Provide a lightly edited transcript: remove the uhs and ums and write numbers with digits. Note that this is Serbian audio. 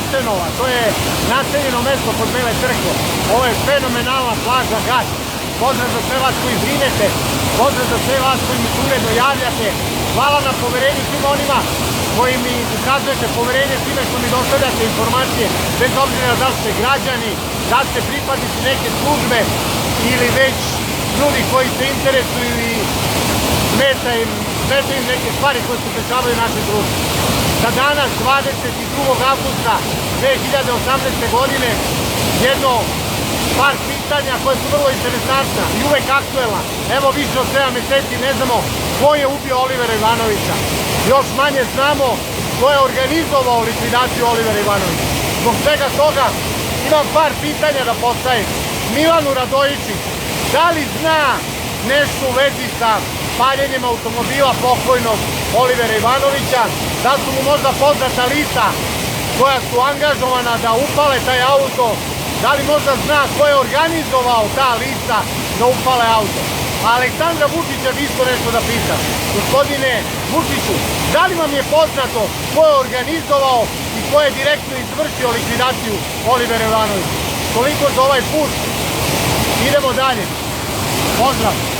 Rasenova, to je naseljeno mesto kod Bele crkve. Ovo je fenomenalna plaža Gat. Pozdrav za sve vas koji brinete, pozdrav za sve vas koji mi se uredno javljate. Hvala na poverenju svima onima koji mi ukazujete poverenje time što mi dostavljate informacije, bez obzira da ste građani, da ste pripadnici neke službe ili već ljudi koji se interesuju i smetaju im neke stvari koje se dešavaju u našem društvu. Za danas, 22. avgusta 2018. godine, jedno par pitanja koje su vrlo interesantna i uvek aktuelna. Evo više od 7 meseci ne znamo ko je ubio Olivera Ivanovića. Još manje znamo ko je organizovao likvidaciju Olivera Ivanovića. Zbog svega toga imam par pitanja da postavim. Milanu Radojičić, da li zna nešto u vezi sa paljenjem automobila pokojnog Olivera Ivanovića? Da su mu možda poznata lica koja su angažovana da upale taj auto? Da li možda zna ko je organizovao ta lica da upale auto? A Aleksandra Vučića bi isto nešto da pita. Gospodine Vučiću, da li vam je poznato ko je organizovao i ko je direktno izvršio likvidaciju Olivera Ivanovića? Toliko za ovaj put. Idemo dalje. Pozdrav!